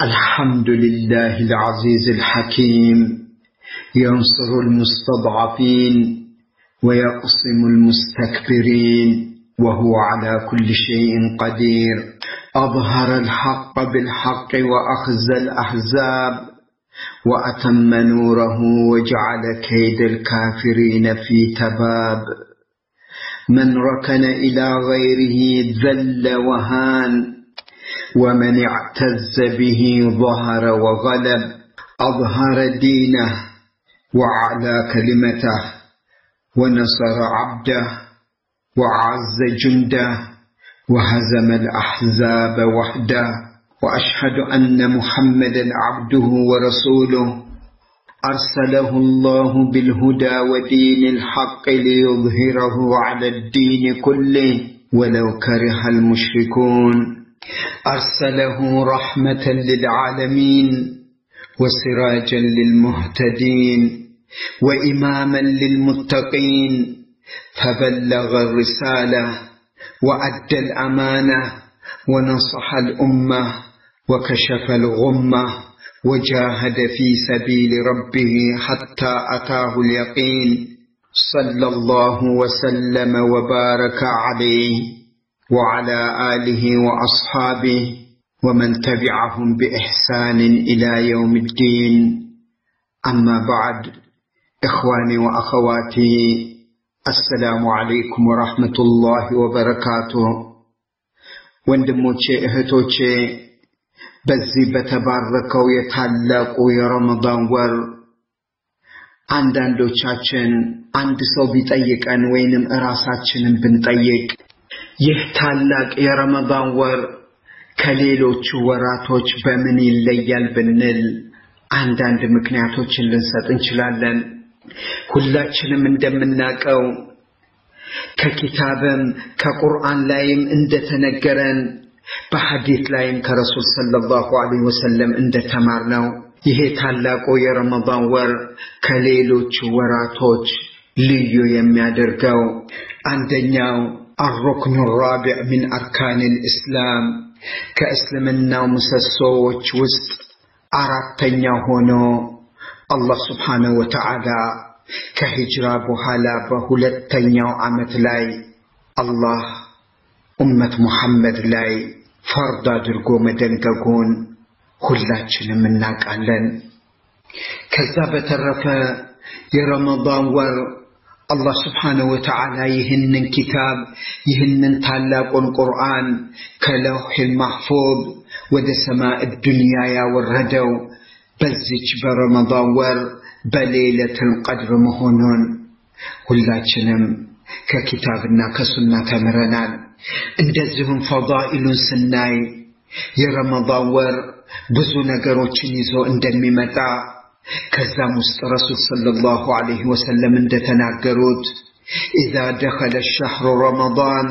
الحمد لله العزيز الحكيم ينصر المستضعفين ويقسم المستكبرين وهو على كل شيء قدير. أظهر الحق بالحق وأخزى الأحزاب وأتم نوره وجعل كيد الكافرين في تباب. من ركن إلى غيره ذل وهان ومن اعتز به ظهر وغلب. أظهر دينه وعلى كلمته ونصر عبده وعز جنده وهزم الأحزاب وحده. وأشهد أن محمدا عبده ورسوله أرسله الله بالهدى ودين الحق ليظهره على الدين كله ولو كره المشركون. أرسله رحمة للعالمين وسراجا للمهتدين وإماما للمتقين، فبلغ الرسالة وأدى الأمانة ونصح الأمة وكشف الغمة وجاهد في سبيل ربه حتى أتاه اليقين، صلى الله وسلم وبارك عليه وعلى آله وأصحابه ومن تبعهم بإحسان إلى يوم الدين. أما بعد، إخواني وأخواتي، السلام عليكم ورحمة الله وبركاته. ወንድሞቼ እህቶቼ፣ በዚህ በተባረከው የታላቁ የረመዳን ወር አንዳንዶቻችን አንድ ሰው ቢጠይቀን ወይንም ራሳችንን ብንጠይቅ ይህ ታላቅ የረመዳን ወር ከሌሎቹ ወራቶች በምን ይለያል ብንል አንዳንድ ምክንያቶችን ልንሰጥ እንችላለን። ሁላችንም እንደምናውቀው ከኪታብም ከቁርአን ላይም እንደተነገረን በሐዲስ ላይም ከረሱል ሰለላሁ ዐለይሂ ወሰለም እንደተማርነው ይሄ ታላቁ የረመዳን ወር ከሌሎቹ ወራቶች ልዩ የሚያደርገው አንደኛው الركن الرابع من أركان الإسلام كإسلامنا مسسوዎች ውስጥ አራተኛው ሆኖ አላህ Subhanahu Wa Ta'ala ከሂጅራ በኋላ በሁለተኛው ዓመት ላይ አላህ ኡመት ሙሐመድ ላይ ፈርድ አድርጎ መደንገጉን ሁላችንም እናውቃለን። ከዛ በተረፈ የረመዳን ወር አላህ Subhanahu Wa Ta'ala ይህንን ኪታብ ይህንን ታላቁን ቁርአን ከለውሂል ማህፉዝ ወደ ሰማዕ ዱንያ ያወረደው በዚች በረመዳን ወር በሌሊቱል ቀድር መሆኑን ሁላችንም ከኪታብና ከሱና ተምረናል። እንደዚሁም ፈዳኢሉን ስናይ የረመዳን ወር ብዙ ነገሮችን ይዞ እንደሚመጣ ከዛም ውስጥ ረሱል ሰለላሁ ዐለይሂ ወሰለም እንደተናገሩት إذا دخل الشهر رمضان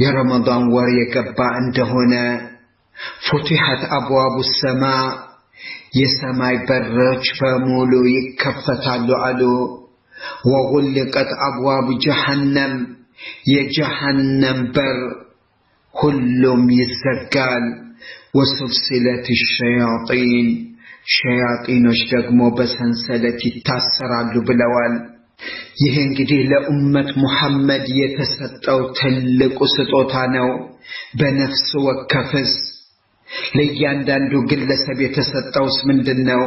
የረመዳን ወር የገባ እንደሆነ فتحت أبواب السماء የሰማይ በሮች በሙሉ ይከፈታሉ አሉ። وغلقت أبواب جهنم የጀሃነም በር ሁሉም ይዘጋል። وسلسلة الشياطين ሸያጢኖች ደግሞ በሰንሰለት ይታሰራሉ ብለዋል። ይሄ እንግዲህ ለኡመት ሙሐመድ የተሰጠው ትልቁ ስጦታ ነው። በነፍስ ወከፍስ ለእያንዳንዱ ግለሰብ የተሰጠውስ ምንድነው?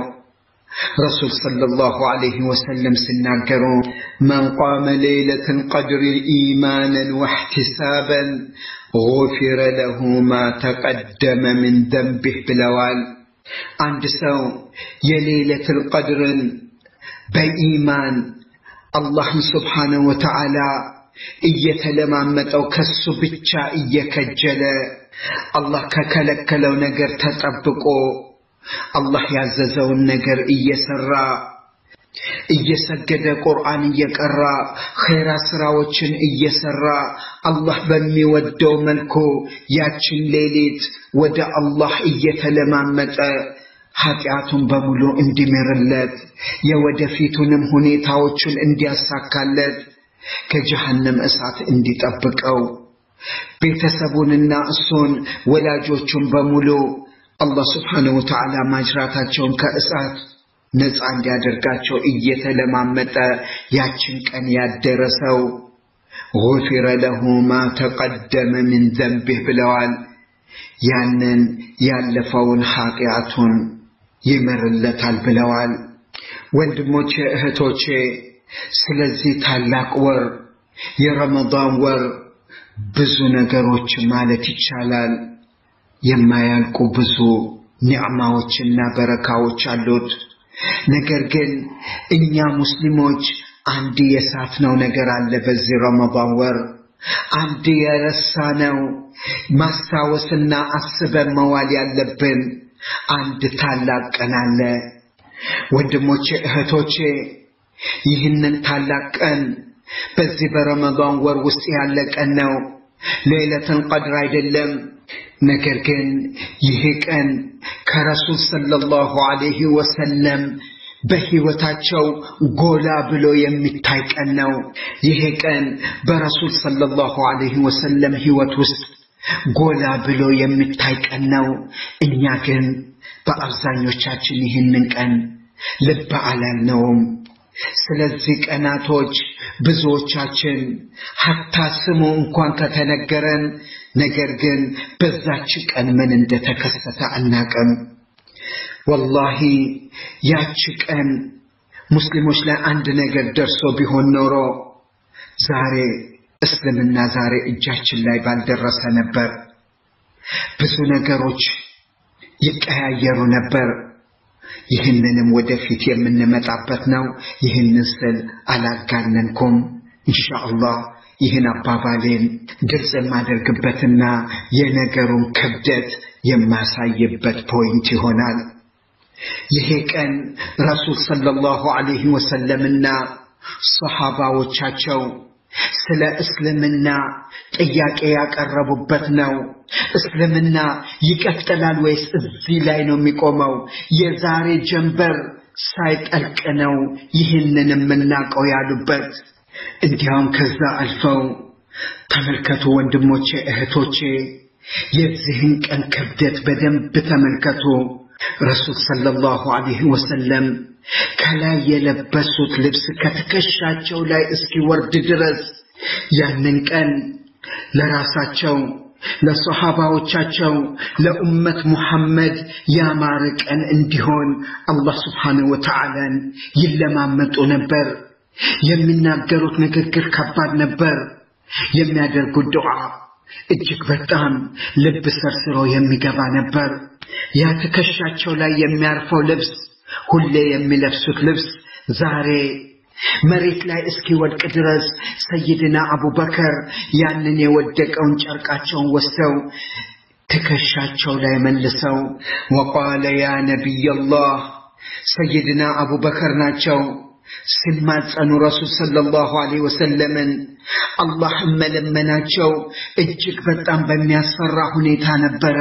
ረሱል ሰለላሁ ዐለይሂ ወሰለም ሲናገሩ من قام ليلة القدر إيمانا واحتسابا غفر له ما تقدم من ذنبه ብለዋል። አንድ ሰው የሌሊቱል ቀድርን በኢማን አላህን Subhanahu Wa Ta'ala እየተለማመጠው ከሱ ብቻ እየከጀለ አላህ ከከለከለው ነገር ተጠብቆ አላህ ያዘዘውን ነገር እየሰራ እየሰገደ ቁርአን እየቀራ ኸይራ ስራዎችን እየሰራ አላህ በሚወደው መልኩ ያችን ሌሊት ወደ አላህ እየተለማመጠ ኃጢአቱን በሙሉ እንዲምርለት የወደፊቱንም ሁኔታዎችን እንዲያሳካለት ከጀሃነም እሳት እንዲጠብቀው ቤተሰቡንና እሱን ወላጆቹን በሙሉ አላህ Subhanahu Wa Ta'ala ማጅራታቸውን ከእሳት ነፃ እንዲያደርጋቸው እየተለማመጠ ያችን ቀን ያደረሰው غفر له ما تقدم من ذنبه ብለዋል ያንን ያለፈውን ኃጢአቱን ይመርለታል ብለዋል ወንድሞቼ እህቶቼ ስለዚህ ታላቅ ወር የረመዳን ወር ብዙ ነገሮች ማለት ይቻላል የማያልቁ ብዙ ኒዕማዎችና በረካዎች አሉት ነገር ግን እኛ ሙስሊሞች አንድ የሳትነው ነገር አለ በዚህ ረመዳን ወር አንድ የረሳነው ማስታወስና አስበን መዋል ያለብን አንድ ታላቅ ቀን አለ ወንድሞቼ እህቶቼ ይህንን ታላቅ ቀን በዚህ በረመዳን ወር ውስጥ ያለ ቀን ነው ሌሊቱል ቀድር አይደለም ነገር ግን ይህ ቀን ከረሱል ሰለላሁ ዐለይሂ ወሰለም በህይወታቸው ጎላ ብሎ የሚታይ ቀን ነው ይህ ቀን በረሱል ሰለላሁ ዐለይሂ ወሰለም ህይወት ውስጥ ጎላ ብሎ የሚታይ ቀን ነው እኛ ግን በአብዛኞቻችን ይህንን ቀን ልብ አላልነውም ስለዚህ ቀናቶች ብዙዎቻችን hatta ስሙ እንኳን ከተነገረን ነገር ግን በዛች ቀን ምን እንደተከሰተ አናቀም ወላሂ ያች ቀን ሙስሊሞች ላይ አንድ ነገር ደርሶ ቢሆን ኖሮ ዛሬ እስልምና ዛሬ እጃችን ላይ ባልደረሰ ነበር ብዙ ነገሮች ይቀያየሩ ነበር ይህንንም ወደፊት የምንመጣበት ነው ይህንን ስል አላጋነንኩም ኢንሻአላህ ይህን አባባሌን ግልጽ የማደርግበትና የነገሩን ክብደት የማሳይበት ፖይንት ይሆናል ይሄ ቀን ረሱል ሰለላሁ ዐለይሂ ወሰለምና ሱሐባዎቻቸው ስለ እስልምና ጥያቄ ያቀረቡበት ነው እስልምና ይቀጥላል ወይስ እዚህ ላይ ነው የሚቆመው የዛሬ ጀንበር ሳይጠልቅ ነው ይህንን የምናውቀው ያሉበት እንዲያውም ከዛ አልፈው ተመልከቱ ወንድሞቼ እህቶቼ የዚህን ቀን ክብደት በደንብ ተመልከቱ ረሱል ሰለላሁ ዐለይሂ ወሰለም ከላይ የለበሱት ልብስ ከትከሻቸው ላይ እስኪወርድ ድረስ ያንን ቀን ለራሳቸው ለሱሐባዎቻቸው ለኡመት ሙሐመድ ያማረ ቀን እንዲሆን አላህ Subhanahu Wa Ta'ala ይለማመጡ ነበር የሚናገሩት ንግግር ከባድ ነበር የሚያደርጉት ዱዓ እጅግ በጣም ልብ ሰርስሮ የሚገባ ነበር ያ ትከሻቸው ላይ የሚያርፈው ልብስ ሁሌ የሚለብሱት ልብስ ዛሬ መሬት ላይ እስኪወድቅ ድረስ ሰይድና አቡበከር ያንን የወደቀውን ጨርቃቸውን ወስደው ትከሻቸው ላይ መልሰው وقال يا نبي الله ሰይድና አቡበከር ናቸው ሲማጸኑ ረሱል ሰለላሁ ዐለይሂ ወሰለም አላህ መለመናቸው እጅግ በጣም በሚያስፈራ ሁኔታ ነበር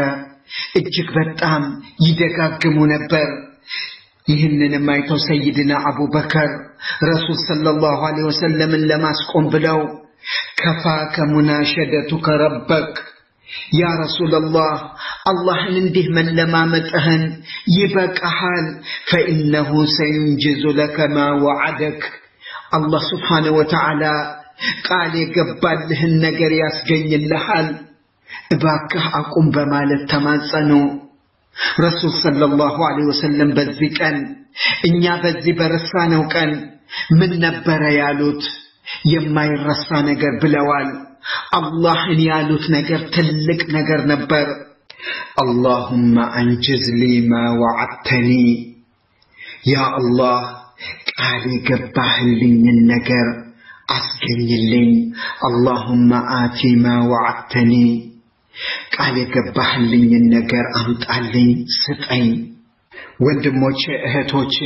እጅግ በጣም ይደጋግሙ ነበር ይህንንም አይተው ሰይድና አቡበከር ረሱል ሰለላሁ ዐለይሂ ወሰለም ለማስቆም ብለው ከፋከ ሙናሸደቱከ ረበክ ያ ረሱላህ አላህን እንዲህ መለማመጥህን ይበቃሃል فإنه سينجز لك ما وعدك الله سبحانه وتعالى ቃል የገባልህን ነገር ያስገኝልሃል እባክህ አቁም በማለት ተማጸኑ ረሱል ሰለላሁ ዐለይሂ ወሰለም በዚህ ቀን እኛ በዚህ በረሳነው ቀን ምን ነበር ያሉት የማይረሳ ነገር ብለዋል አላህን ያሉት ነገር ትልቅ ነገር ነበር اللهم انجز لي ما وعدتني يا الله ቃል የገባህልኝን ነገር አስገኝልኝ اللهم آتي ما وعدتني ቃል የገባህልኝን ነገር አምጣልኝ ስጠኝ ወንድሞቼ እህቶቼ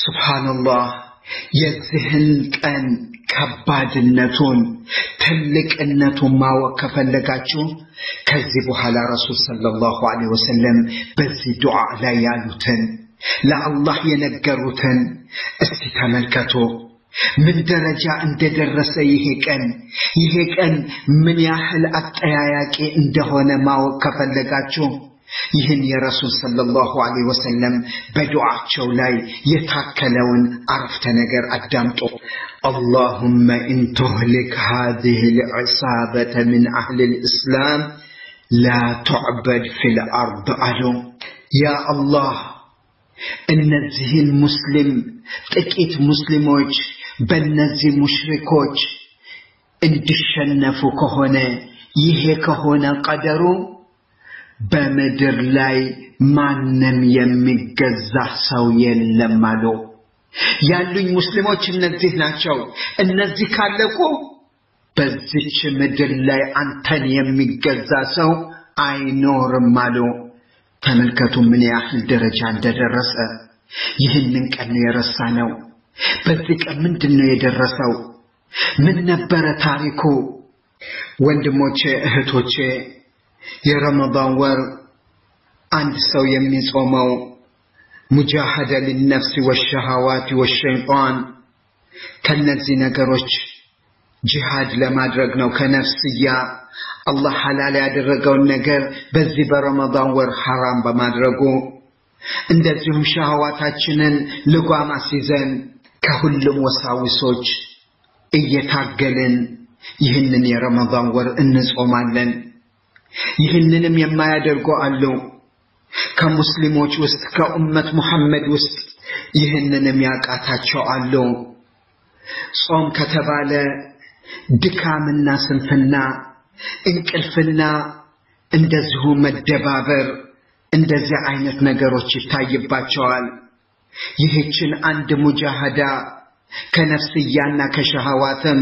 ሱብሃንአላህ የዚህን ቀን ከባድነቱን ትልቅነቱን ማወቅ ከፈለጋችሁ ከዚህ በኋላ ረሱል ሰለላሁ ዐለይሂ ወሰለም በዚህ ዱዓ ላይ ያሉትን ለአላህ የነገሩትን እስቲ ተመልከቱ ምን ደረጃ እንደደረሰ ይሄ ቀን ምን ያህል አጠያያቂ እንደሆነ ማወቅ ከፈለጋችሁ ይህን የረሱል ሰለላሁ ዐለይሂ ወሰለም በዱዓቸው ላይ የታከለውን አረፍተ ነገር አዳምጡ። اللهم إن تهلك هذه العصابة من أهل الإسلام لا تعبد في الأرض ألو يا الله እነዚህን ሙስሊም ጥቂት ሙስሊሞች በእነዚህ ሙሽሪኮች እንዲሸነፉ ከሆነ ይሄ ከሆነ ቀደሩ በመድር ላይ ማንም የሚገዛ ሰው የለም አሉ። ያሉኝ ሙስሊሞች እነዚህ ናቸው። እነዚህ ካለቁ በዚች ምድር ላይ አንተን የሚገዛ ሰው አይኖርም አሉ። ተመልከቱ ምን ያህል ደረጃ እንደደረሰ። ይህንን ቀን የረሳነው። በዚህ ቀን ምንድነው የደረሰው? ምን ነበር ታሪኩ? ወንድሞቼ እህቶቼ የረመዳን ወር አንድ ሰው የሚጾመው ሙጃሃዳ ለነፍስ ወሸሃዋት ወሸይጣን ከነዚህ ነገሮች ጂሃድ ለማድረግ ነው። ከነፍስያ አላህ ሐላል ያደረገውን ነገር በዚህ በረመዳን ወር ሐራም በማድረጉ እንደዚሁም ሸሃዋታችንን ልጓም አስይዘን ከሁሉም ወሳዊሶች እየታገልን ይህንን የረመዳን ወር እንጾማለን። ይህንንም የማያደርጉ አሉ ከሙስሊሞች ውስጥ ከኡመት ሙሐመድ ውስጥ ይህንንም ያቃታቸው አሉ። ጾም ከተባለ ድካምና ስንፍና እንቅልፍና እንደዚሁ መደባበር እንደዚህ አይነት ነገሮች ይታይባቸዋል። ይህችን አንድ ሙጃሃዳ ከነፍስያና ከሸሃዋትም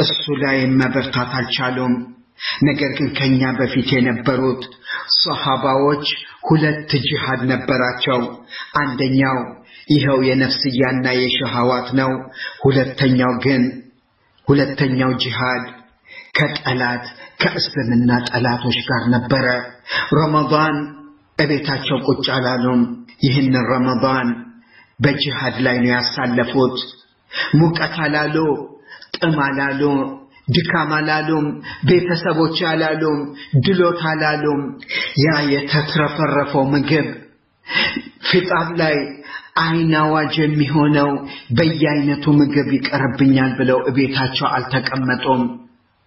እሱ ላይ መበርታት አልቻሉም። ነገር ግን ከኛ በፊት የነበሩት ሷሃባዎች ሁለት ጂሃድ ነበራቸው። አንደኛው ይሄው የነፍስያና የሸሃዋት ነው። ሁለተኛው ጂሃድ ከጠላት ከእስልምና ጠላቶች ጋር ነበረ። ረመዳን እቤታቸው ቁጭ አላሉም። ይህን ረመዳን በጂሃድ ላይ ነው ያሳለፉት። ሙቀት አላሉ፣ ጥም አላሉ፣ ድካም አላሉም፣ ቤተሰቦች አላሉም፣ ድሎት አላሉም። ያ የተትረፈረፈው ምግብ ፍጣር ላይ አይናዋጅ የሚሆነው በየአይነቱ ምግብ ይቀርብኛል ብለው እቤታቸው አልተቀመጡም።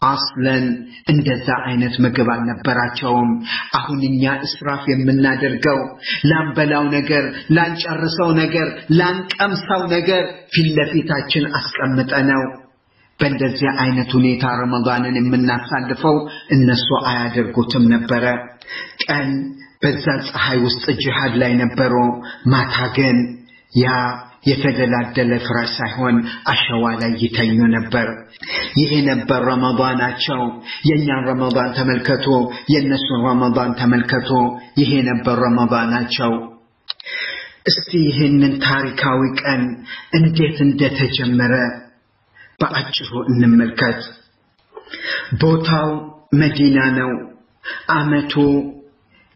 አስለን እንደዛ አይነት ምግብ አልነበራቸውም። አሁን እኛ እስራፍ የምናደርገው ላንበላው ነገር፣ ላንጨርሰው ነገር፣ ላንቀምሰው ነገር ፊትለፊታችን አስቀምጠነው በእንደዚህ አይነት ሁኔታ ረመዳንን የምናሳልፈው እነሱ አያደርጉትም ነበር። ቀን በዛ ፀሐይ ውስጥ ጂሃድ ላይ ነበሩ። ማታ ግን ያ የተደላደለ ፍራሽ ሳይሆን አሸዋ ላይ ይተኙ ነበር። ይሄ ነበር ረመዳናቸው። የኛን ረመዳን ተመልከቱ፣ የነሱን ረመዳን ተመልከቱ። ይሄ ነበር ረመዳናቸው። እስቲ ይሄንን ታሪካዊ ቀን እንዴት እንደተጀመረ በአጭሩ እንመልከት። ቦታው መዲና ነው። አመቱ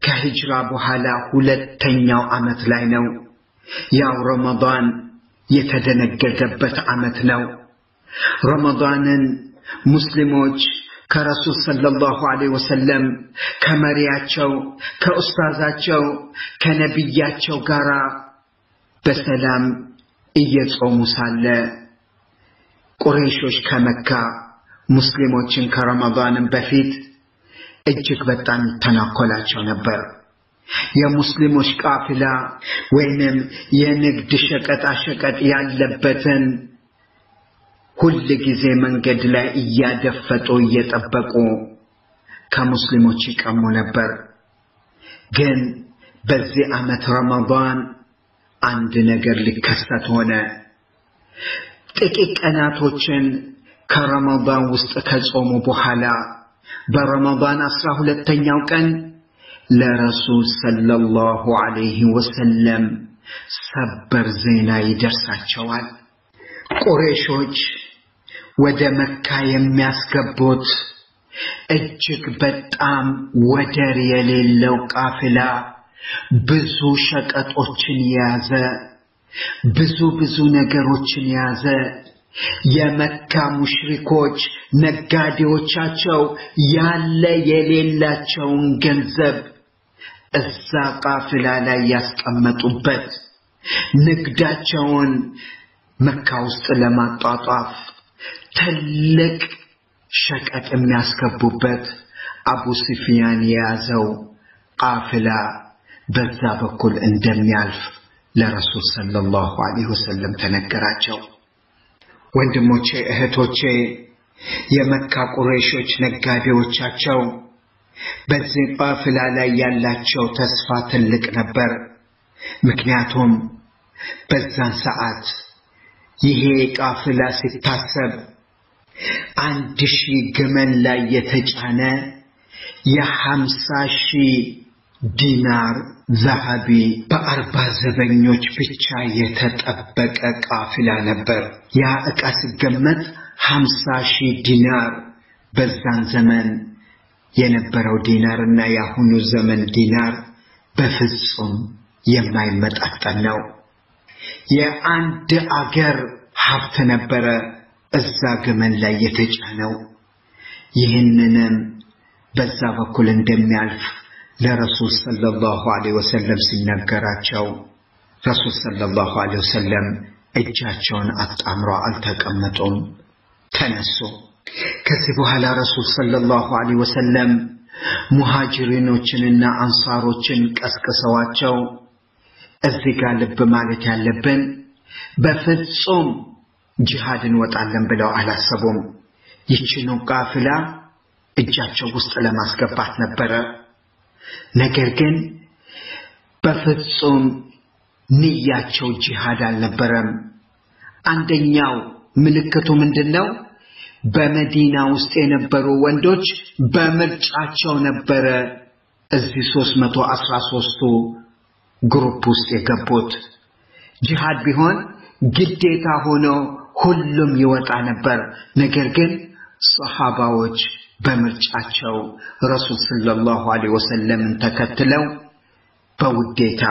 ከሂጅራ በኋላ ሁለተኛው አመት ላይ ነው። ያው ረመዳን የተደነገገበት አመት ነው። ረመዳንን ሙስሊሞች ከረሱል ሰለላሁ ዐለይሂ ወሰለም ከመሪያቸው ከኡስታዛቸው ከነብያቸው ጋር በሰላም እየጾሙ ሳለ ቁረይሾች ከመካ ሙስሊሞችን ከረመዳን በፊት እጅግ በጣም ተናኮላቸው ነበር። የሙስሊሞች ቃፊላ ወይንም የንግድ ሸቀጣሸቀጥ ያለበትን ሁሉ ጊዜ መንገድ ላይ እያደፈጡ እየጠበቁ ከሙስሊሞች ይቀሙ ነበር። ግን በዚህ አመት ረመዳን አንድ ነገር ሊከሰት ሆነ። ጥቂት ቀናቶችን ከረመዳን ውስጥ ከጾሙ በኋላ በረመዳን 12ኛው ቀን ለረሱል ሰለላሁ ዐለይሂ ወሰለም ሰበር ዜና ይደርሳቸዋል። ቁረይሾች ወደ መካ የሚያስገቡት እጅግ በጣም ወደር የሌለው ቃፊላ ብዙ ሸቀጦችን ያዘ፣ ብዙ ነገሮችን ያዘ። የመካ ሙሽሪኮች ነጋዴዎቻቸው ያለ የሌላቸውን ገንዘብ እዛ ቃፊላ ላይ ያስቀመጡበት ንግዳቸውን መካ ውስጥ ለማጣጣፍ ትልቅ ሸቀጥ የሚያስገቡበት አቡ ሱፊያን የያዘው ቃፊላ በዛ በኩል እንደሚያልፍ ለረሱል ሰለላሁ ዐለይሂ ወሰለም ተነገራቸው። ወንድሞቼ እህቶቼ የመካ ቁረይሾች ነጋዴዎቻቸው በዚህ ቃፊላ ላይ ያላቸው ተስፋ ትልቅ ነበር። ምክንያቱም በዛን ሰዓት ይሄ ቃፊላ ሲታሰብ 1000 ግመል ላይ የተጫነ የ50,000 ዲናር ዛሃቢ በ40 ዘበኞች ብቻ የተጠበቀ ቃፊላ ነበር። ያ ዕቃ ሲገመት 50,000 ዲናር በዛን ዘመን የነበረው ዲናርና ያሁኑ ዘመን ዲናር በፍጹም የማይመጣጠን ነው። የአንድ አገር ሀብት ነበረ እዛ ግመል ላይ የተጫነው። ይህንንም በዛ በኩል እንደሚያልፍ ለረሱል ሰለላሁ ዐለይሂ ወሰለም ሲነገራቸው ረሱል ሰለላሁ ዐለይሂ ወሰለም እጃቸውን አጣምረው አልተቀመጡም፣ ተነሱ። ከዚህ በኋላ ረሱል ሰለላሁ ዐለይሂ ወሰለም ሙሃጅሪኖችንና አንሳሮችን ቀስቅሰዋቸው እዚህ ጋር ልብ ማለት ያለብን በፍጹም ጂሃድን ወጣለን ብለው አላሰቡም። ይህችን ቃፊላ እጃቸው ውስጥ ለማስገባት ነበረ። ነገር ግን በፍጹም ንያቸው ጂሃድ አልነበረም። አንደኛው ምልክቱ ምንድነው? በመዲና ውስጥ የነበሩ ወንዶች በምርጫቸው ነበረ እዚህ 313ቱ ግሩፕ ውስጥ የገቡት። ጂሃድ ቢሆን ግዴታ ሆኖ ሁሉም ይወጣ ነበር። ነገር ግን ሱሐባዎች በምርጫቸው ረሱል ሰለላሁ ዐለይሂ ወሰለም ተከትለው በውዴታ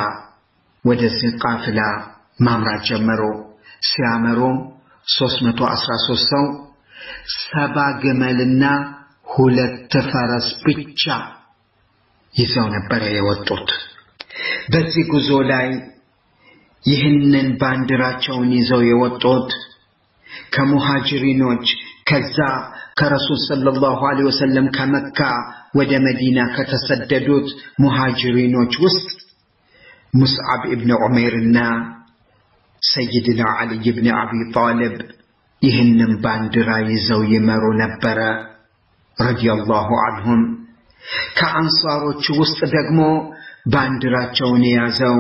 ወደዚህ ቃፊላ ማምራት ጀመሩ። ሲያመሩ 313 ሰው 70 ግመልና 2 ፈረስ ብቻ ይዘው ነበር የወጡት። በዚህ ጉዞ ላይ ይህንን ባንዲራቸውን ይዘው የወጡት ከሙሃጅሪኖች ከዛ ከረሱል ሰለላሁ ዐለይሂ ወሰለም ከመካ ወደ መዲና ከተሰደዱት ሙሃጅሪኖች ውስጥ ሙስዓብ ኢብኑ ዑመይርና ሰይድና ዓሊ ኢብኑ አቢ ጣሊብ ይህንን ባንዲራ ይዘው ይመሩ ነበር ረዲየላሁ ዐንሁም። ከአንሳሮች ውስጥ ደግሞ ባንዲራቸውን የያዘው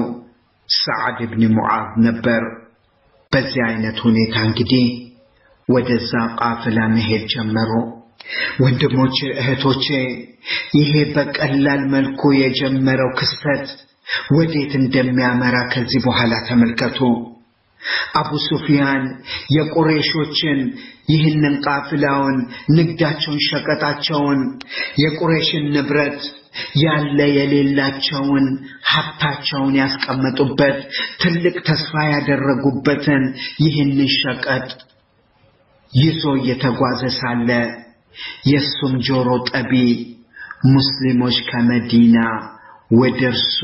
ሰዓድ ኢብኑ ሙዓዝ ነበር። በዚህ አይነት ሁኔታ እንግዲህ ወደዛ ቃፊላ መሄድ ጀመሩ። ወንድሞቼ እህቶቼ ይሄ በቀላል መልኩ የጀመረው ክስተት ወዴት እንደሚያመራ ከዚህ በኋላ ተመልከቱ። አቡ ሱፊያን የቁረይሾችን ይህንን ቃፊላውን ንግዳቸውን ሸቀጣቸውን የቁረይሽን ንብረት ያለ የሌላቸውን ሀብታቸውን ያስቀመጡበት ትልቅ ተስፋ ያደረጉበትን ይህንን ሸቀጥ ይዞ እየተጓዘ ሳለ የሱም ጆሮ ጠቢ ሙስሊሞች ከመዲና ወደርሱ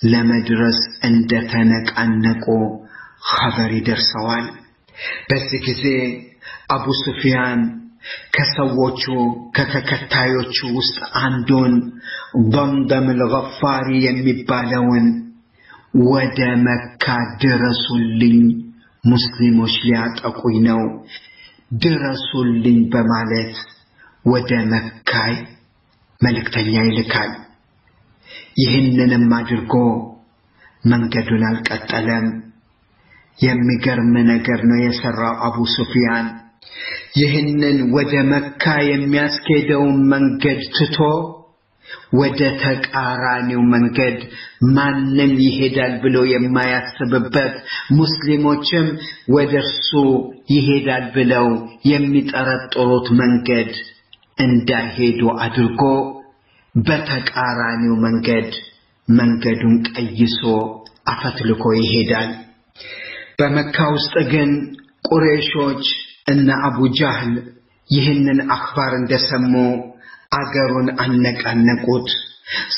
ለመድረስ እንደተነቃነቁ ኸበር ይደርሰዋል። በዚህ ጊዜ አቡ ሱፊያን ከሰዎቹ ከተከታዮቹ ውስጥ አንዱን ضمضم الغفار የሚባለውን ወደ መካ ድረሱልኝ ሙስሊሞች ሊያጠቁኝ ነው ድረሱልኝ በማለት ወደ መካ መልእክተኛ ይልካል። ይህንንም አድርጎ መንገዱን አልቀጠለም። የሚገርም ነገር ነው የሰራው አቡ ሱፊያን። ይህንን ወደ መካ የሚያስኬደው መንገድ ትቶ ወደ ተቃራኒው መንገድ ማንም ይሄዳል ብሎ የማያስብበት ሙስሊሞችም ወደርሱ ይሄዳል ብለው የሚጠረጥሩት መንገድ እንዳይሄዱ አድርጎ በተቃራኒው መንገዱን ቀይሶ አፈትልኮ ይሄዳል። በመካ ውስጥ ግን ቁረይሾች እና አቡ ጃህል ይህንን አኽባር እንደሰሙ አገሩን አነቃነቁት።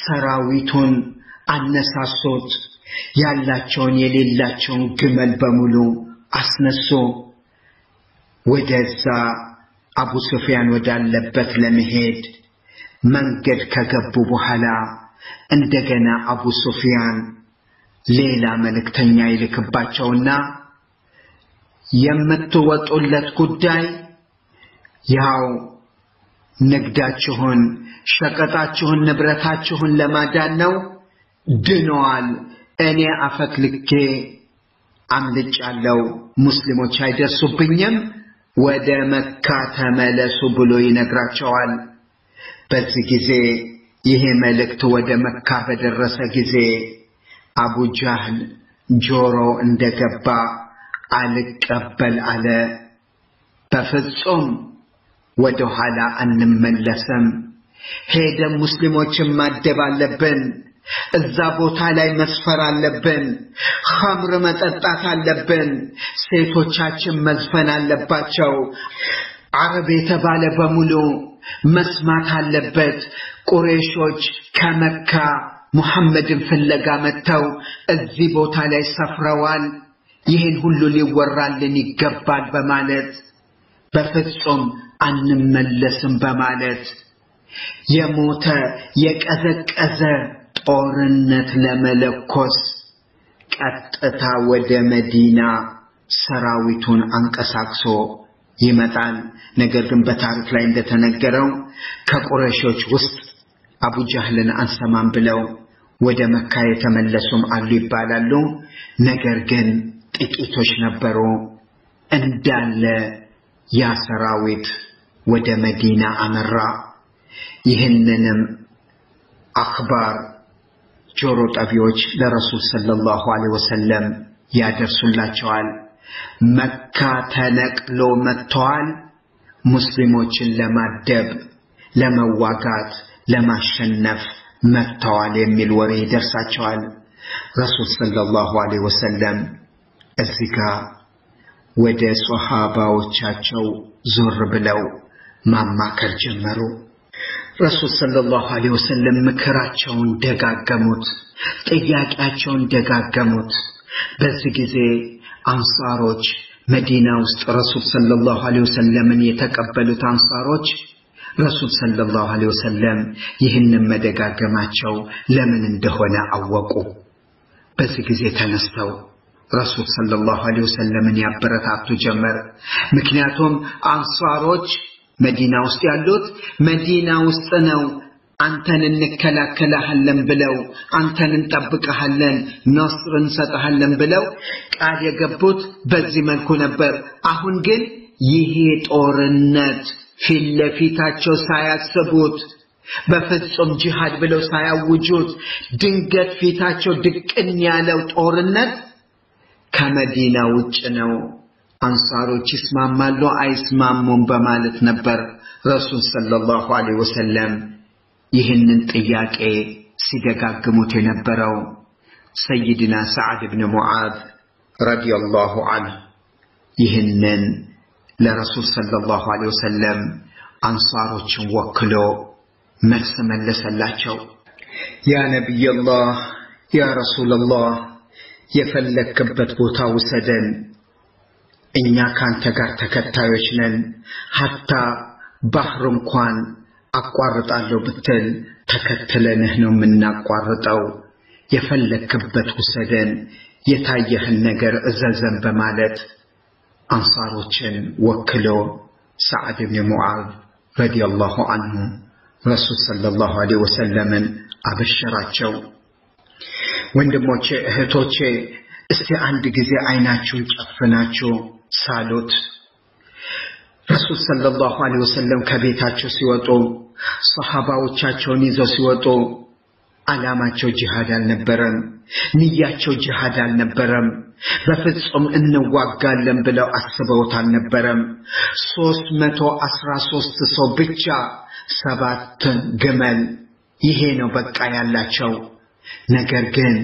ሰራዊቱን አነሳሱት ያላቸውን የሌላቸውን ግመል በሙሉ አስነሱ ወደዛ አቡ ሱፊያን ወዳለበት ለመሄድ መንገድ ከገቡ በኋላ እንደገና አቡ ሱፊያን ሌላ መልእክተኛ ይልክባቸውና የምትወጡለት ጉዳይ ያው ንግዳችሁን ሸቀጣችሁን ንብረታችሁን ለማዳን ነው ድነዋል እኔ አፈትልኬ አምልጫለሁ ሙስሊሞች አይደርሱብኝም ወደ መካ ተመለሱ ብሎ ይነግራቸዋል በዚህ ጊዜ ይሄ መልእክት ወደ መካ በደረሰ ጊዜ አቡ ጃህል ጆሮ እንደገባ አልቀበል አለ በፍጹም ወደ ኋላ አንመለስም ሄደን ሙስሊሞችን ማደብ አለብን እዛ ቦታ ላይ መስፈር አለብን ኸምር መጠጣት አለብን ሴቶቻችን መዝፈን አለባቸው አረብ የተባለ በሙሉ መስማት አለበት ቁረይሾች ከመካ ሙሐመድን ፍለጋ መተው እዚህ ቦታ ላይ ሰፍረዋል ይሄን ሁሉ ሊወራልን ይገባል በማለት በፍጹም አንመለስም በማለት የሞተ የቀዘቀዘ ጦርነት ለመለኮስ ቀጥታ ወደ መዲና ሰራዊቱን አንቀሳቅሶ ይመጣል ነገር ግን በታሪክ ላይ እንደተነገረው ከቁረይሾች ውስጥ አቡ ጃህልን አንሰማም ብለው ወደ መካ የተመለሱም አሉ ይባላሉ ነገር ግን ጥቂቶች ነበሩ እንዳለ ያ ሰራዊት ወደ መዲና አመራ ይህንንም አኽባር ጆሮ ጠቢዎች ለረሱል ሰለላሁ ዐለይሂ ወሰለም ያደርሱላቸዋል መካ ተነቅሎ መጥተዋል ሙስሊሞችን ለማደብ ለመዋጋት ለማሸነፍ መጥተዋል የሚል ወሬ ይደርሳቸዋል ረሱል ሰለላሁ ዐለይሂ ወሰለም እዚጋ ወደ ሱሐባዎቻቸው ዞር ብለው ማማከር ጀመሩ ረሱል ሰለላሁ ዐለይሂ ወሰለም ምክራቸውን ደጋገሙት ጥያቄያቸውን ደጋገሙት በዚህ ጊዜ አንሳሮች መዲና ውስጥ ረሱል ሰለላሁ ዐለይሂ ወሰለምን የተቀበሉት አንሳሮች ረሱል ሰለላሁ ዐለይሂ ወሰለም ይህንን መደጋገማቸው ለምን እንደሆነ አወቁ በዚህ ጊዜ ተነስተው ረሱል ሰለላሁ ዐለይሂ ወሰለምን ያበረታቱ ጀመር ምክንያቱም አንሳሮች መዲና ውስጥ ያሉት መዲና ውስጥ ነው አንተን እንከላከላለን ብለው አንተን እንጠብቀሃለን ነስር እንሰጣለን ብለው ቃል የገቡት በዚህ መልኩ ነበር አሁን ግን ይሄ ጦርነት ፊትለፊታቸው ሳያስቡት በፍጹም ጂሃድ ብለው ሳያውጁት ድንገት ፊታቸው ድቅን ያለው ጦርነት ከመዲና ውጭ ነው አንሳሮች ይስማማሉ አይስማሙም በማለት ነበር ረሱል ሰለላሁ ዐለይሂ ወሰለም ይህንን ጥያቄ ሲደጋግሙት የነበረው ሰይድና ሰዓድ ኢብኑ ሙዓዝ ረዲየላሁ ዐንሁ ይህንን ለረሱል ሰለላሁ ዐለይሂ ወሰለም አንሳሮችን ወክሎ መልስ መለሰላቸው ያ ነብዩላህ ያ ረሱላህ የፈለክበት ቦታ ውሰደን እኛ ካንተ ጋር ተከታዮች ነን ሐታ ባህር እንኳን አቋርጣለሁ ብትል ተከትለንህ ነው የምናቋርጠው የፈለክበት ውሰደን የታየህን ነገር እዘዘን በማለት አንሳሮችን ወክሎ ሰዓድ ኢብኑ ሙዓዝ ረዲየላሁ ዐንሁ ረሱል ሰለላሁ ዐለይሂ ወሰለምን አበሸራቸው ወንድሞቼ እህቶቼ እስቲ አንድ ጊዜ አይናችሁን ጨፍናችሁ ሳሉት ረሱል ሰለላሁ ዐለይሂ ወሰለም ከቤታቸው ሲወጡ ሱሐባዎቻቸውን ይዘው ሲወጡ ዓላማቸው ጂሃድ አልነበረም ንያቸው ጂሃድ አልነበረም በፍጹም እንዋጋለን ብለው አስበውት አልነበረም 313 ሰው ብቻ 7 ግመል ይሄ ነው በቃ ያላቸው ነገር ግን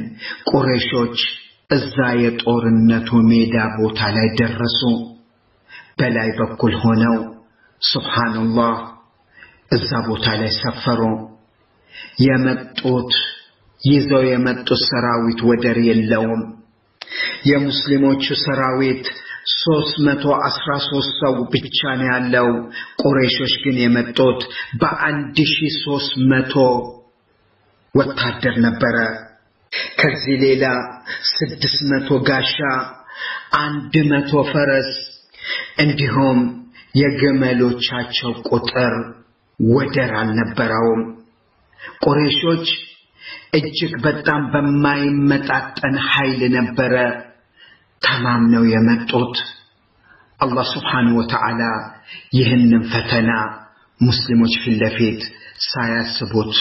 ቁረይሾች እዛ የጦርነቱ ሜዳ ቦታ ላይ ደረሱ በላይ በኩል ሆነው ሱብሃንአላህ እዛ ቦታ ላይ ሰፈሩ የመጡት ይዘው የመጡት ሰራዊት ወደር የለውም። የሙስሊሞቹ ሰራዊት 313 ሰው ብቻ ነው ያለው። ቁረይሾች ግን የመጡት በ1300 ወታደር ነበረ። ከዚህ ሌላ 600 ጋሻ፣ 100 ፈረስ እንዲሁም የግመሎቻቸው ቁጥር ወደር አልነበረውም። ቁረይሾች እጅግ በጣም በማይመጣጠን ኃይል ነበረ ተማምነው የመጡት። አላህ Subhanahu Wa Ta'ala ይህንን ፈተና ሙስሊሞች ፊት ለፊት ሳያስቡት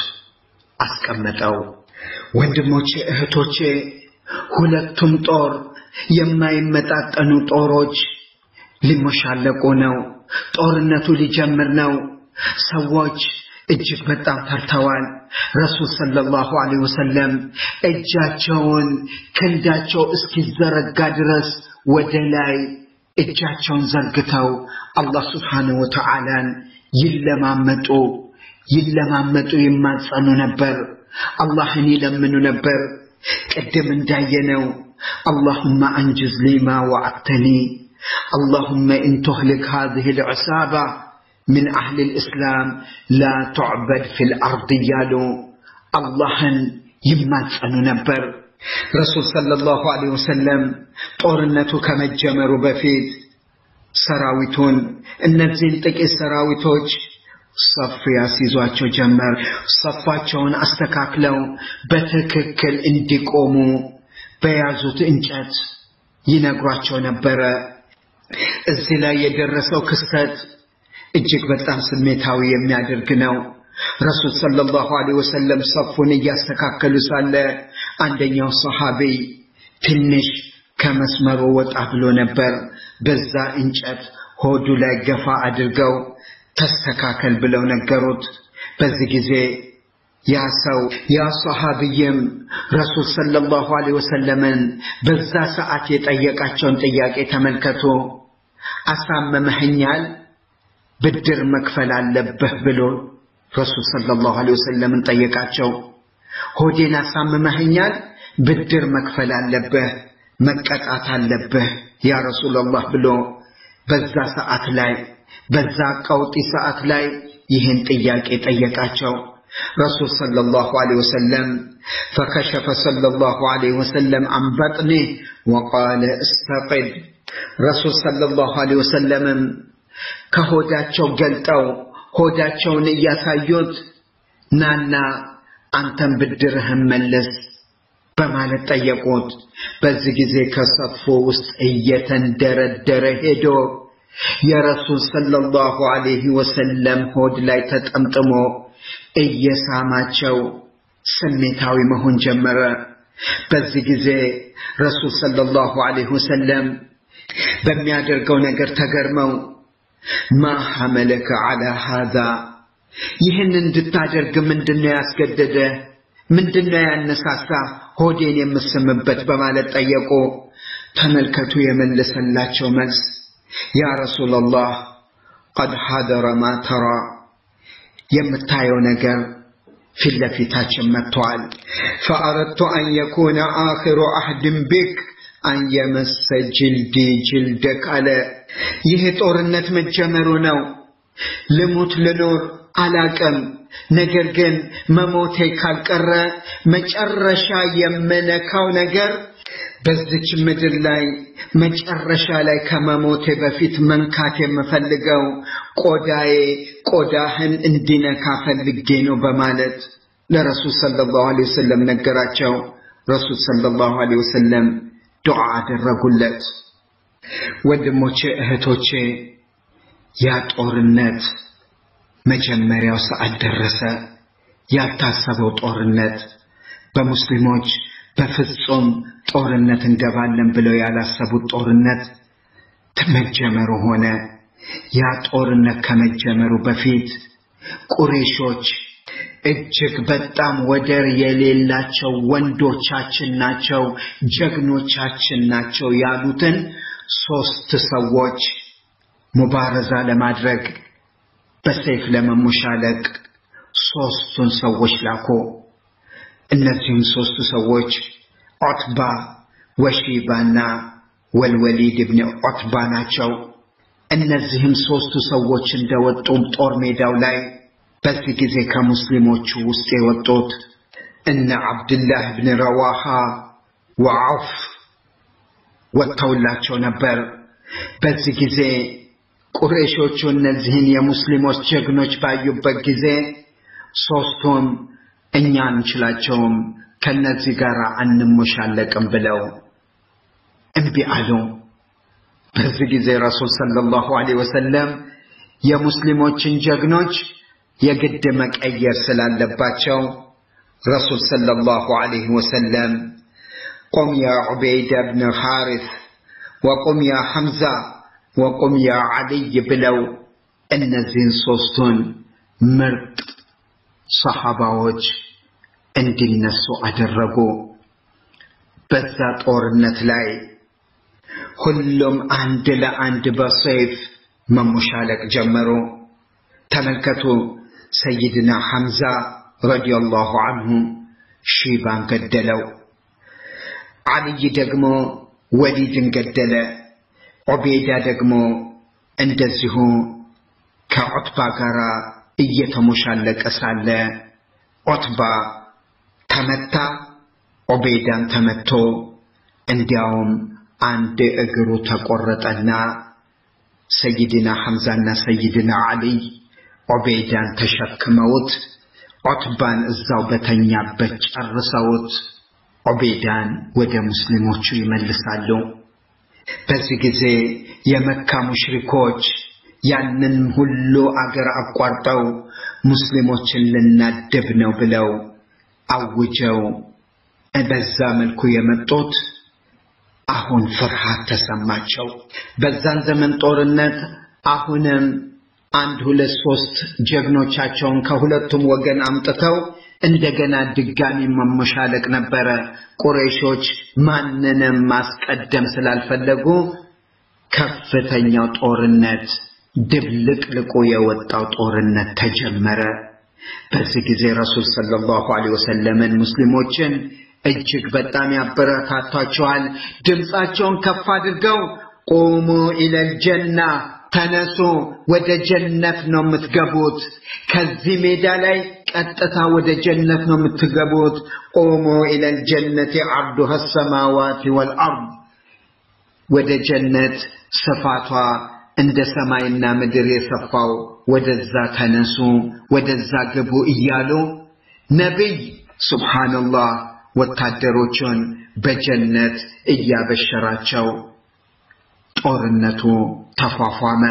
አስቀመጠው። ወንድሞቼ እህቶቼ፣ ሁለቱም ጦር የማይመጣጠኑ ጦሮች ሊሞሻለቁ ነው። ጦርነቱ ሊጀምር ነው። ሰዎች እጅግ በጣም ፈርተዋል። ረሱል ሰለላሁ ዐለይሂ ወሰለም እጃቸውን ክንዳቸው እስኪዘረጋ ድረስ ወደ ላይ እጃቸውን ዘርግተው አላህ Subhanahu Wa Ta'ala ይለማመጡ ይማጸኑ ነበር። አላህን ይለምኑ ነበር። ቀደም እንዳየነው اللهم انجز لي ما وعدتني اللهم ان تهلك هذه العصابة من أهل الإسلام لا تعبد في الأرض يالو اللهن يماتسنو نبر. رسول صلى الله عليه وسلم طورنتو كمجمرو بفيت سراويتون النزين تكي سراويتوج صف ياسيزواچو جمر. صفاچون استكاكلو بتككل انديقومو بيازوت انجات ينغراچو نبر. እዚህ ላይ የደረሰው ክስተት እጅግ በጣም ስሜታዊ የሚያደርግ ነው። ረሱል ሰለላሁ ዐለይሂ ወሰለም ሰፉን ያስተካከሉ ሳለ አንደኛው ሱሐቢ ትንሽ ከመስመሩ ወጣ ብሎ ነበር። በዛ እንጨት ሆዱ ላይ ገፋ አድርገው ተስተካከል ብለው ነገሩት። በዚህ ጊዜ ያ ሱሐቢም ረሱል ሰለላሁ ዐለይሂ ወሰለምን በዛ ሰዓት የጠየቃቸውን ጥያቄ ተመልከቱ። አሳመመኛል ብድር መክፈል አለብህ ብሎ ረሱል ሰለላሁ ዐለይሂ ወሰለም ጠየቃቸው። ሆዴን አሳመመኛል ብድር መክፈል አለብህ መቀጣት አለብህ ያ ረሱላህ ብሎ በዛ ሰዓት ላይ በዛ ቀውጢ ሰዓት ላይ ይህን ጥያቄ ጠየቃቸው። رسول صلى الله عليه وسلم فكشف صلى الله عليه وسلم عن بطنه وقال استقد. رسول صلى الله عليه وسلم كهوداتشو قلتو هوداتشو نياسايوت نانا أنتم بالدرهم ملس بمالت طيقوت. بزيزي كصفو وست ايتن درد هدو يا رسول صلى الله عليه وسلم هود لا تتأمتمو እየሳማቸው ስሜታዊ መሆን ጀመረ። በዚህ ጊዜ ረሱል ሰለላሁ ዐለይሂ ወሰለም በሚያደርገው ነገር ተገርመው ما حملك على هذا ይህን እንድታደርግ ምንድነው ያስገደደ ምንድነው ያነሳሳ ሆዴን የምስምበት በማለት ጠየቁ። ተመልከቱ የመለሰላቸው መልስ ያ ረሱላህ قد حضر ما ترى የምታየው ነገር ፊት ለፊታችን መጥቷል። فأردت أن يكون آخر عهد بك أن يمس جلدي جلدك على ይህ ጦርነት መጀመሩ ነው። ልሙት ልኖር አላቀም። ነገር ግን መሞቴ ካልቀረ መጨረሻ የምነካው ነገር በዚች ምድር ላይ መጨረሻ ላይ ከመሞቴ በፊት መንካት የምፈልገው ቆዳህን እንዲነካ ፈልጌ ነው በማለት ለረሱል ሰለላሁ ዐለይሂ ወሰለም ነገራቸው። ረሱል ሰለላሁ ዐለይሂ ወሰለም ዱዓ አደረጉለት። ወንድሞቼ እህቶቼ ያ ጦርነት መጀመሪያው ሰዓት ደረሰ። ያልታሰበው ጦርነት በሙስሊሞች በፍጹም ጦርነት እንገባለን ብለው ያላሰቡት ጦርነት ተመጀመሩ ሆነ። ያ ጦርነት ከመጀመሩ በፊት ቁረይሾች እጅግ በጣም ወደር የሌላቸው ወንዶቻችን ናቸው ጀግኖቻችን ናቸው ያሉትን 3 ሰዎች ሙባረዛ ለማድረግ በሰይፍ ለመሞሻለቅ 3ቱን ሰዎች ላኩ። እነዚህም ሶስቱ ሰዎች ዑትባ ወሺባና ወልወሊድ ኢብኑ ዑትባ ናቸው። እነዚህም ሶስቱ ሰዎች እንደወጡ ጦር ሜዳው ላይ በዚህ ጊዜ ከሙስሊሞቹ ውስጥ የወጡት እነ አብዱላህ ኢብኑ ረዋሃ ወዐውፍ ወጥተውላቸው ነበር። በዚህ ጊዜ ቁረይሾቹ እነዚህን የሙስሊሞች ጀግኖች ባዩበት ጊዜ ሶስቱም እኛ እንችላቸውም ከነዚህ ጋር አንሞሻለቅም ብለው እምቢ አሉ። በዚህ ጊዜ ረሱል ሰለላሁ ዐለይሂ ወሰለም የሙስሊሞችን ጀግኖች የግድ መቀየር ስላለባቸው ረሱል ሰለላሁ ዐለይሂ ወሰለም قم يا عبيد بن حارث وقم يا حمزة وقم يا علي بلو እነዚህን ሶስቱን ምርጥ ሰሃባዎች እንዲነሱ አደረጉ። በዛ ጦርነት ላይ ሁሉም አንድ ለአንድ በሰይፍ መሞሻለቅ ጀመሩ። ተመልከቱ፣ ሰይድና ሐምዛ ረዲየላሁ ዐንሁ ሺባን ገደለው። አልይ ደግሞ ወሊድን ገደለ። ዑበይዳ ደግሞ እንደዚሁ ከዑትባ ጋር እየተሞሻለቀ ሳለ ዑትባ ተመታ፣ ዑበይዳን ተመቶ እንዲያውም አንድ እግሩ ተቆረጠና ሰይድና ሐምዛና ሰይድና አልይ ዑበይዳን ተሸክመውት ዑትባን እዛው በተኛበት ጨርሰውት ዑበይዳን ወደ ሙስሊሞቹ ይመልሳሉ። በዚህ ጊዜ የመካ ሙሽሪኮች ያንን ሁሉ አገር አቋርጠው ሙስሊሞችን ልናደብ ነው ብለው አውጀው በዛ መልኩ የመጡት አሁን ፍርሃት ተሰማቸው። በዛን ዘመን ጦርነት አሁንም 1-2-3 ጀግኖቻቸውን ከሁለቱም ወገን አምጥተው እንደገና ድጋሚ መሞሻለቅ ነበረ። ቁረይሾች ማንንም ማስቀደም ስላልፈለጉ ከፍተኛው ጦርነት ድብልቅልቁ የወጣው ጦርነት ተጀመረ። በዚህ ጊዜ ረሱል ሰለላሁ ዐለይሂ ወሰለም ሙስሊሞችን እጅግ በጣም ያበረታቷቸዋል። ድምጻቸውን ከፍ አድርገው ቁሙ ኢለል ጀና፣ ተነሱ ወደ ጀነት ነው የምትገቡት፣ ከዚህ ሜዳ ላይ ቀጥታ ወደ ጀነት ነው የምትገቡት። ቁሙ ኢለል ጀነቲ ዐርዱሃ ሰማዋት ወልአርድ፣ ወደ ጀነት ስፋቷ እንደ ሰማይና ምድር የሰፋው ወደዛ ተነሱ፣ ወደዛ ግቡ እያሉ ነብይ ሱብሃንአላህ ወታደሮቹን በጀነት እያበሸራቸው ጦርነቱ ተፋፋመ።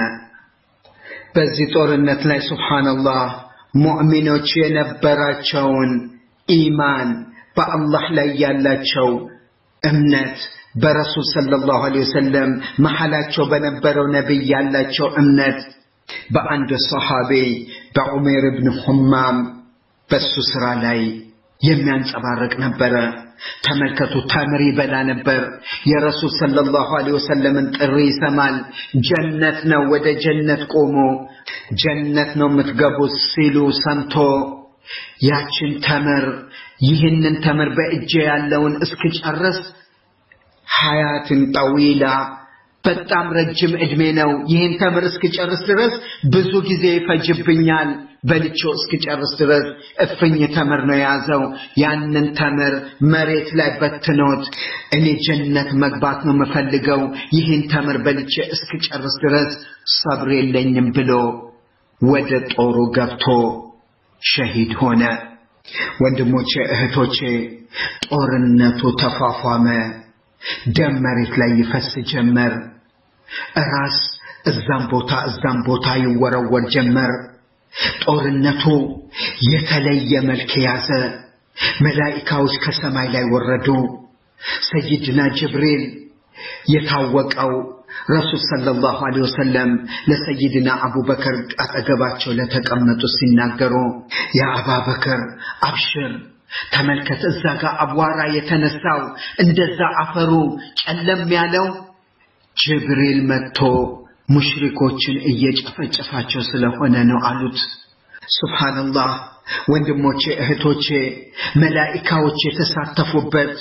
በዚህ ጦርነት ላይ ሱብሃንአላህ ሙእሚኖች የነበራቸውን ኢማን በአላህ ላይ ያላቸው እምነት በረሱል ሰለላሁ ዐለይሂ ወሰለም መሐላቸው በነበረው ነብይ ያላቸው እምነት በአንድ ሰሃቢ በዑመር ኢብኑ ሁማም በሱ ስራ ላይ የሚያንጸባርቅ ነበር። ተመልከቱ፣ ተምር ይበላ ነበር። የረሱል ሰለላሁ ዐለይሂ ወሰለምን ጥሪ ይሰማል። ጀነት ነው፣ ወደ ጀነት ቆሞ ጀነት ነው የምትገቡት ሲሉ ሰምቶ ያችን ተምር ይህንን ተምር በእጄ ያለውን እስክጨርስ ሐያትን ጠዊላ በጣም ረጅም እድሜ ነው፣ ይህን ተምር እስክጨርስ ድረስ ብዙ ጊዜ ይፈጅብኛል፣ በልቼው እስክጨርስ ድረስ እፍኝ ተምር ነው የያዘው። ያንን ተምር መሬት ላይ በትኖት እኔ ጀነት መግባት ነው የምፈልገው፣ ይህን ተምር በልቼ እስክጨርስ ድረስ ሰብር የለኝም ብሎ ወደ ጦሩ ገብቶ ሸሂድ ሆነ። ወንድሞቼ እህቶቼ፣ ጦርነቱ ተፋፋመ። ደም መሬት ላይ ይፈስ ጀመር። ራስ እዛም ቦታ ይወረወር ጀመር። ጦርነቱ የተለየ መልክ ያዘ። መላእክቶች ከሰማይ ላይ ወረዱ። ሰይድና ጅብሪል የታወቀው ረሱል ሰለላሁ ዐለይሂ ወሰለም ለሰይድና አቡበከር አጠገባቸው ለተቀመጡ ሲናገሩ ያ አቡበከር አብሽር፣ ተመልከት እዛ ጋር አቧራ የተነሳው እንደዛ አፈሩ ጨለም ያለው ጅብሪል መጥቶ ሙሽሪኮችን እየጨፈጨፋቸው ስለሆነ ነው አሉት። ሱብሃንአላህ ወንድሞቼ እህቶቼ መላእክቶች የተሳተፉበት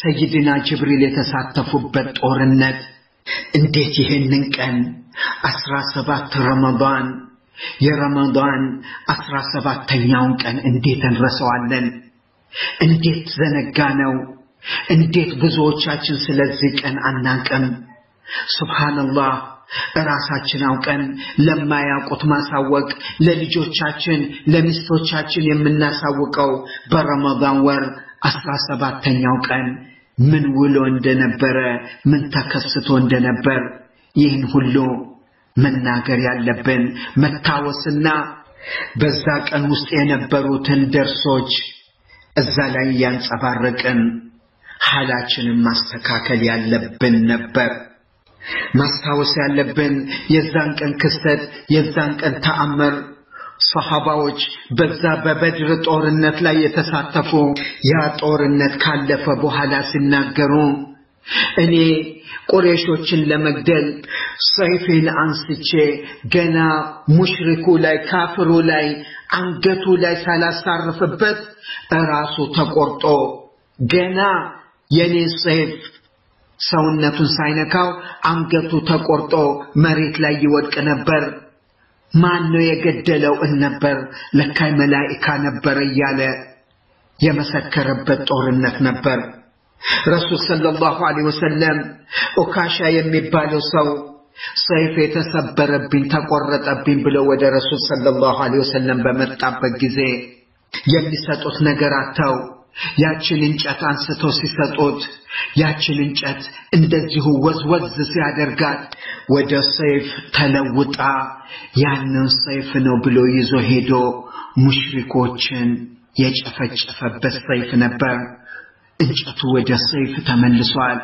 ሰይድና ጅብሪል የተሳተፉበት ጦርነት እንዴት ይሄንን ቀን 17 ረመዳን የረመዳን 17ኛውን ቀን እንዴት እንረሳዋለን? እንዴት ዘነጋነው? እንዴት ብዙዎቻችን ስለዚህ ቀን አናውቅም? ሱብሃንአላህ ራሳችን አውቀን ለማያውቁት ማሳወቅ ለልጆቻችን ለሚስቶቻችን የምናሳውቀው በረመዳን ወር 17ኛው ቀን ምን ውሎ እንደነበረ ምን ተከስቶ እንደነበር ይህን ሁሉ መናገር ያለብን መታወስና በዛ ቀን ውስጥ የነበሩትን ደርሶች እዛ ላይ ያንጸባረቀን ሐላችንን ማስተካከል ያለብን ነበር። ማስታወስ ያለብን የዛን ቀን ክስተት የዛን ቀን ተአምር ሷሃባዎች በዛ በበድር ጦርነት ላይ የተሳተፉ ያ ጦርነት ካለፈ በኋላ ሲናገሩ እኔ ቁረይሾችን ለመግደል ሰይፌን አንስቼ ገና ሙሽሪኩ ላይ ካፍሩ ላይ አንገቱ ላይ ሳላሳርፍበት ራሱ ተቆርጦ ገና የኔ ሰይፍ ሰውነቱን ሳይነካው አንገቱ ተቆርጦ መሬት ላይ ይወድቅ ነበር። ማን ነው የገደለው ነበር? ለካይ መላእክት ነበር እያለ የመሰከረበት ጦርነት ነበር። ረሱል ሰለላሁ ዐለይሂ ወሰለም ኡካሻ የሚባለው ሰው ሰይፍ የተሰበረብኝ ተቆረጠብኝ ብሎ ወደ ረሱል ሰለላሁ ዐለይሂ ወሰለም በመጣበት ጊዜ የሚሰጡት ነገር አጣው። ያችን እንጨት አንስተው ሲሰጡት ያችን እንጨት እንደዚሁ ወዝወዝ ሲያደርጋት ወደ ሰይፍ ተለውጣ ያንን ሰይፍ ነው ብሎ ይዞ ሄዶ ሙሽሪኮችን የጨፈጨፈበት ሰይፍ ነበር። እንጨቱ ወደ ሰይፍ ተመልሷል።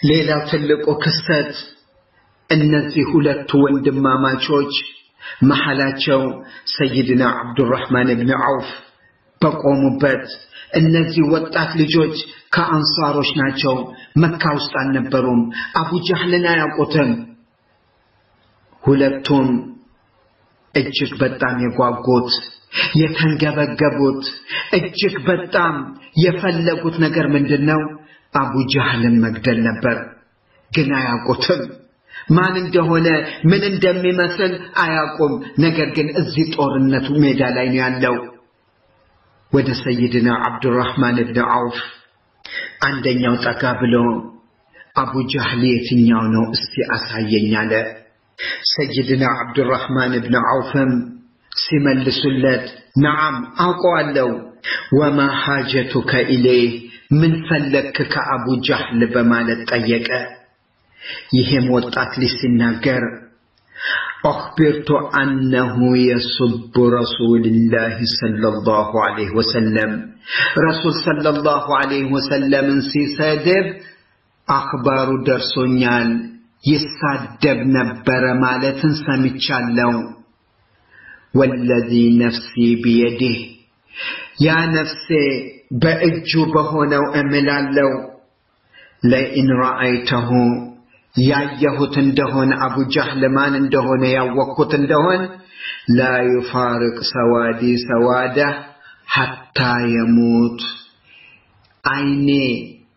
ሌላው ትልቁ ክስተት እነዚህ ሁለት ወንድማማቾች መሐላቸው ሰይድና አብዱራህማን ኢብኑ ዐውፍ በቆሙበት እነዚህ ወጣት ልጆች ከአንሳሮች ናቸው። መካ ውስጥ አልነበሩም። አቡ ጀህልን አያውቁትም። ሁለቱም እጅግ በጣም የጓጉት የተንገበገቡት እጅግ በጣም የፈለጉት ነገር ምንድነው? አቡ ጀህልን መግደል ነበር። ግን አያውቁትም። ማን እንደሆነ ምን እንደሚመስል አያውቁም። ነገር ግን እዚህ ጦርነቱ ሜዳ ላይ ነው ያለው። ወደ ሰይድና አብዱራህማን ኢብኑ ዐውፍ አንደኛው ጠጋ ብሎ አቡ ጀህል የትኛው ነው እስቲ አሳየኝ አለ። ሰይድና አብዱራህማን ኢብኑ ዐውፍም ሲመልሱለት ነዓም አውቀዋለሁ። ወማ ሐጀቱከ ኢለይህ ምን ፈለክ ከአቡ ጀህል በማለት ጠየቀ። ይሄም ወጣት ልጅ ሲናገር أخبرت أنه يسب رسول الله صلى الله عليه وسلم رسول صلى الله عليه وسلم سيسادب أخبار درسونيال يسادب نبر مالة سمتشالو والذي نفسي بيده يا نفسي بأجوبهنا وأملالو لئن رأيته ያየሁት እንደሆነ አቡ ጀህል ማን እንደሆነ ያወቅኩት እንደሆነ لا يفارق سوادي سواده حتى يموت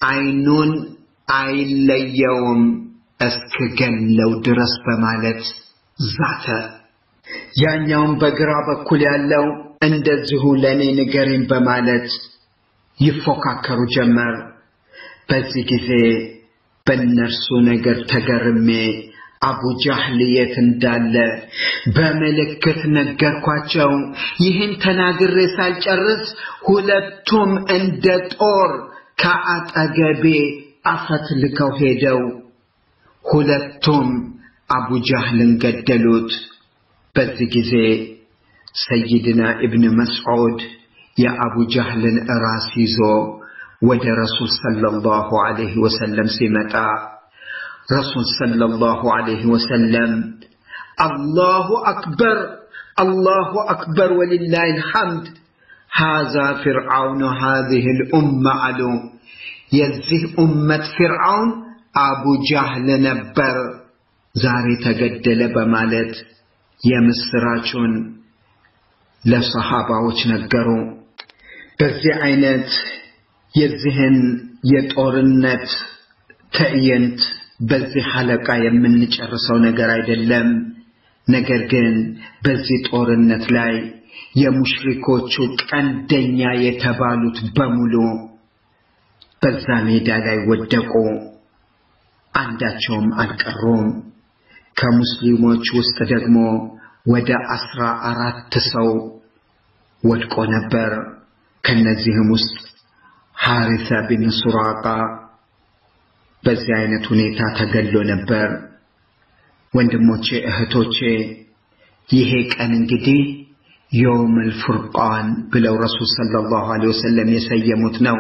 አይኑን አይለየውም እስከገለው ድረስ በማለት ዛተ። ያኛውም በግራ በኩል ያለው እንደዚሁ ለኔ ንገሪን በማለት ይፎካከሩ ጀመር። በዚህ ጊዜ በእነርሱ ነገር ተገርሜ አቡ ጀህል የት እንዳለ በመልእክት ነገርኳቸው። ይህን ተናግሬ ሳልጨርስ ሁለቱም እንደ ጦር ከአጠገቤ አፈትልከው ሄደው ሁለቱም አቡ ጀህልን ገደሉት። በዚህ ጊዜ ሰይድና ኢብኑ መስዑድ የአቡ ጀህልን ራስ ይዞ ወደ ረሱል ሰለላሁ ዐለይሂ ወሰለም ሲመጣ ረሱል ሰለላሁ ዐለይሂ ወሰለም አላሁ አክበር ወሊላሂል ሐምድ هذا فرعون هذه الأمة علو የዚህ ኡመት ፍርዓውን አቡ ጀህል ነበር ዛሬ ተገደለ በማለት የምስራቹን ለሰሃባዎች ነገሩ። በዚህ አይነት የዚህን የጦርነት ትዕይንት በዚህ ሐለቃ የምንጨርሰው ነገር አይደለም። ነገር ግን በዚህ ጦርነት ላይ የሙሽሪኮቹ ቀንደኛ የተባሉት በሙሉ በዛ ሜዳ ላይ ወደቁ። አንዳቸውም አልቀሩም። ከሙስሊሞች ውስጥ ደግሞ ወደ 14 ሰው ወድቆ ነበር። ከነዚህም ውስጥ ሐሪሳ ቢን ሱራቃ በዚህ አይነት ሁኔታ ተገሎ ነበር። ወንድሞቼ እህቶቼ ይሄ ቀን እንግዲህ የውመል ፉርቃን ብለው ረሱል ሰለላሁ ዐለይሂ ወሰለም የሰየሙት ነው።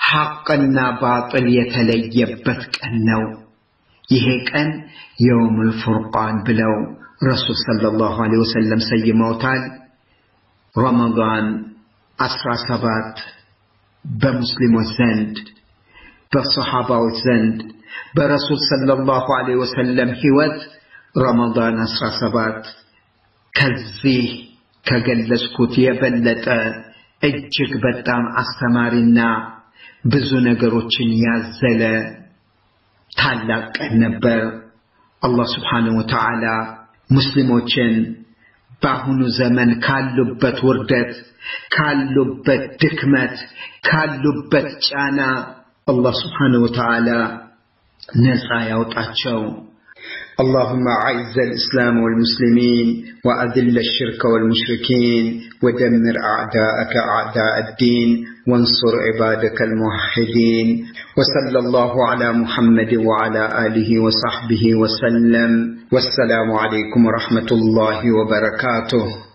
ሐቅና ባጥል የተለየበት ቀን ነው። ይሄ ቀን የውመል ፉርቃን ብለው ረሱል ሰለላሁ ዐለይሂ ወሰለም ሰይመውታል። ረመዳን 17 በሙስሊሞች ዘንድ በሰሃባዎች ዘንድ በረሱል ሰለላሁ ዐለይሂ ወሰለም ህይወት ረመዳን 17 ከዚህ ከገለጽኩት የበለጠ እጅግ በጣም አስተማሪና ብዙ ነገሮችን ያዘለ ታላቅ ቀን ነበር። አላህ Subhanahu Wa Ta'ala ሙስሊሞችን በአሁኑ ዘመን ካሉበት ውርደት፣ ካሉበት ድክመት፣ ካሉበት ጫና አላህ Subhanahu Wa Ta'ala ነፃ ያውጣቸው። اللهم أعز الإسلام والمسلمين وأذل الشرك والمشركين ودمر أعداءك أعداء الدين وانصر عبادك الموحدين وصلى الله على محمد وعلى آله وصحبه وسلم والسلام عليكم ورحمة الله وبركاته.